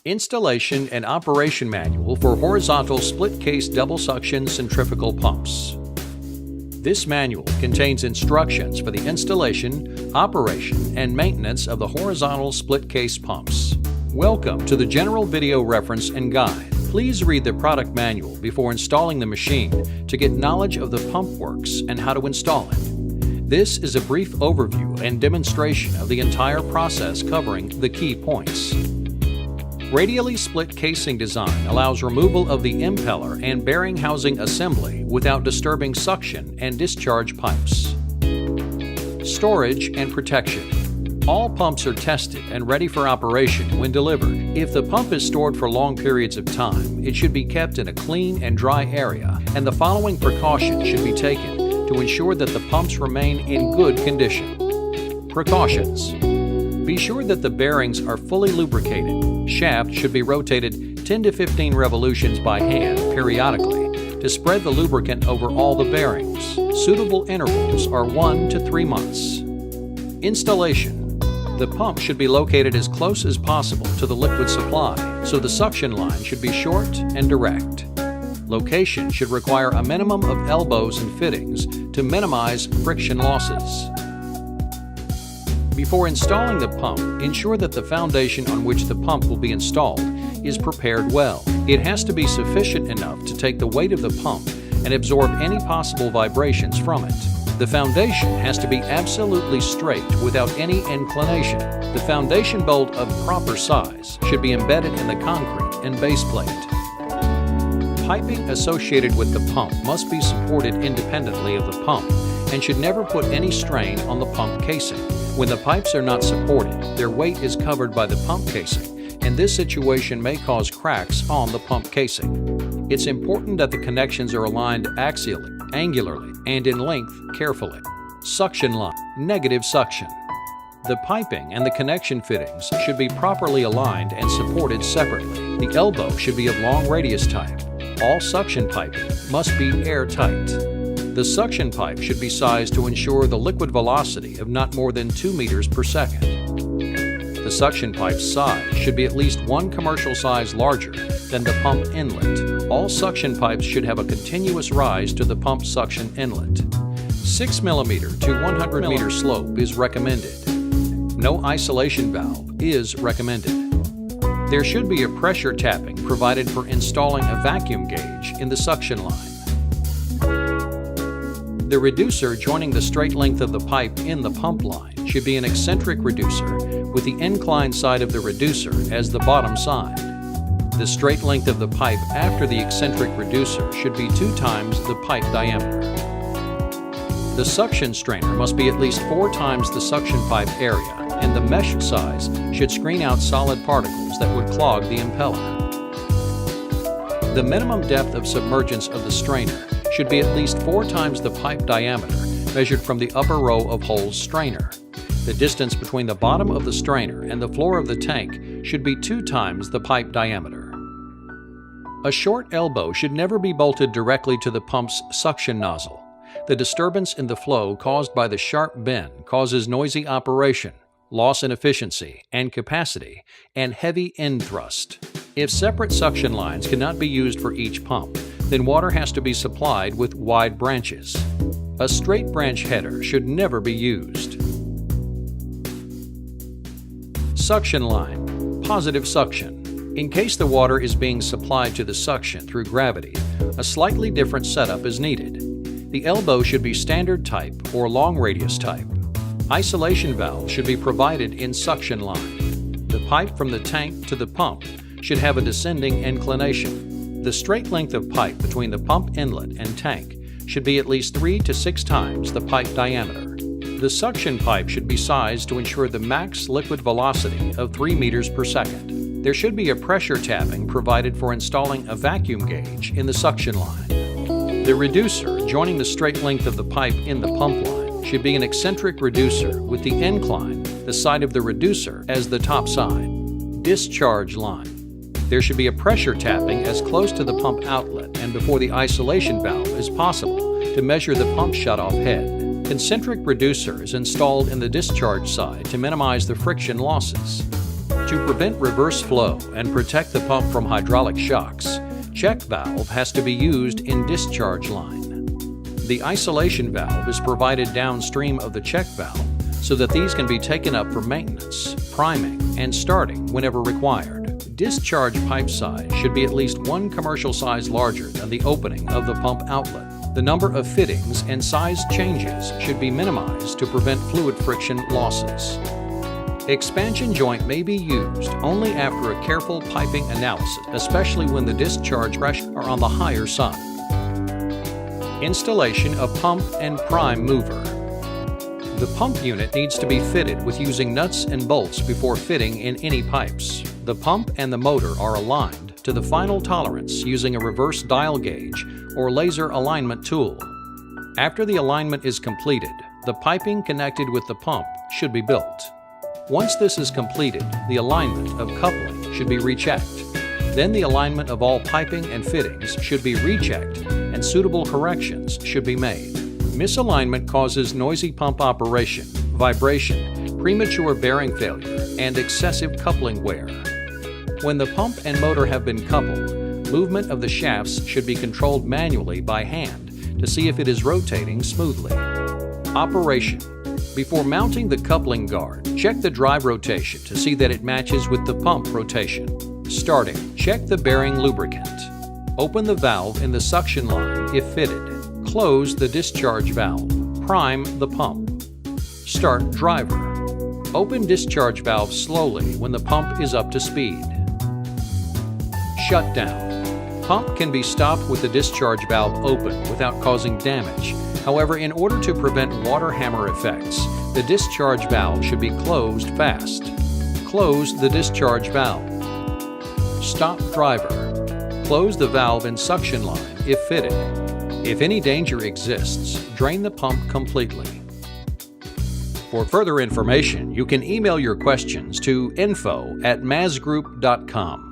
Installation and Operation Manual for Horizontal Split-Case Double Suction Centrifugal Pumps. This manual contains instructions for the installation, operation, and maintenance of the horizontal split-case pumps. Welcome to the General Video Reference and Guide. Please read the product manual before installing the machine to get knowledge of the pump works and how to install it. This is a brief overview and demonstration of the entire process covering the key points. Radially split casing design allows removal of the impeller and bearing housing assembly without disturbing suction and discharge pipes. Storage and protection. All pumps are tested and ready for operation when delivered. If the pump is stored for long periods of time, it should be kept in a clean and dry area, and the following precautions should be taken to ensure that the pumps remain in good condition. Precautions. Be sure that the bearings are fully lubricated. Shaft should be rotated 10 to 15 revolutions by hand periodically to spread the lubricant over all the bearings. Suitable intervals are 1 to 3 months. Installation. The pump should be located as close as possible to the liquid supply, so the suction line should be short and direct. Location should require a minimum of elbows and fittings to minimize friction losses. Before installing the pump, ensure that the foundation on which the pump will be installed is prepared well. It has to be sufficient enough to take the weight of the pump and absorb any possible vibrations from it. The foundation has to be absolutely straight without any inclination. The foundation bolt of proper size should be embedded in the concrete and base plate. Piping associated with the pump must be supported independently of the pump and should never put any strain on the pump casing. When the pipes are not supported, their weight is covered by the pump casing, and this situation may cause cracks on the pump casing. It's important that the connections are aligned axially, angularly, and in length carefully. Suction line. Negative suction. The piping and the connection fittings should be properly aligned and supported separately. The elbow should be of long radius type. All suction piping must be airtight. The suction pipe should be sized to ensure the liquid velocity of not more than 2 meters per second. The suction pipe's size should be at least 1 commercial size larger than the pump inlet. All suction pipes should have a continuous rise to the pump suction inlet. 6 mm to 100 meter slope is recommended. No isolation valve is recommended. There should be a pressure tapping provided for installing a vacuum gauge in the suction line. The reducer joining the straight length of the pipe in the pump line should be an eccentric reducer with the inclined side of the reducer as the bottom side. The straight length of the pipe after the eccentric reducer should be 2 times the pipe diameter. The suction strainer must be at least 4 times the suction pipe area, and the mesh size should screen out solid particles that would clog the impeller. The minimum depth of submergence of the strainer should be at least 4 times the pipe diameter measured from the upper row of holes strainer. The distance between the bottom of the strainer and the floor of the tank should be 2 times the pipe diameter. A short elbow should never be bolted directly to the pump's suction nozzle. The disturbance in the flow caused by the sharp bend causes noisy operation, loss in efficiency and capacity, and heavy end thrust. If separate suction lines cannot be used for each pump, then water has to be supplied with wide branches. A straight branch header should never be used. Suction line. Positive suction. In case the water is being supplied to the suction through gravity, a slightly different setup is needed. The elbow should be standard type or long radius type. Isolation valve should be provided in suction line. The pipe from the tank to the pump should have a descending inclination. The straight length of pipe between the pump inlet and tank should be at least 3 to 6 times the pipe diameter. The suction pipe should be sized to ensure the max liquid velocity of 3 meters per second. There should be a pressure tapping provided for installing a vacuum gauge in the suction line. The reducer joining the straight length of the pipe in the pump line should be an eccentric reducer with the incline, the side of the reducer, as the top side. Discharge line. There should be a pressure tapping as close to the pump outlet and before the isolation valve as possible to measure the pump shutoff head. Concentric reducer is installed in the discharge side to minimize the friction losses. To prevent reverse flow and protect the pump from hydraulic shocks, check valve has to be used in discharge line. The isolation valve is provided downstream of the check valve so that these can be taken up for maintenance, priming, and starting whenever required. Discharge pipe size should be at least 1 commercial size larger than the opening of the pump outlet. The number of fittings and size changes should be minimized to prevent fluid friction losses. Expansion joint may be used only after a careful piping analysis, especially when the discharge pressures are on the higher side. Installation of pump and prime mover. The pump unit needs to be fitted with using nuts and bolts before fitting in any pipes. The pump and the motor are aligned to the final tolerance using a reverse dial gauge or laser alignment tool. After the alignment is completed, the piping connected with the pump should be built. Once this is completed, the alignment of coupling should be rechecked. Then the alignment of all piping and fittings should be rechecked and suitable corrections should be made. Misalignment causes noisy pump operation, vibration, premature bearing failure, and excessive coupling wear. When the pump and motor have been coupled, movement of the shafts should be controlled manually by hand to see if it is rotating smoothly. Operation. Before mounting the coupling guard, check the drive rotation to see that it matches with the pump rotation. Starting, check the bearing lubricant. Open the valve in the suction line if fitted. Close the discharge valve. Prime the pump. Start driver. Open discharge valve slowly when the pump is up to speed. Shut down. Pump can be stopped with the discharge valve open without causing damage. However, in order to prevent water hammer effects, the discharge valve should be closed fast. Close the discharge valve. Stop driver. Close the valve in suction line if fitted. If any danger exists, drain the pump completely. For further information, you can email your questions to info@mazgroup.com.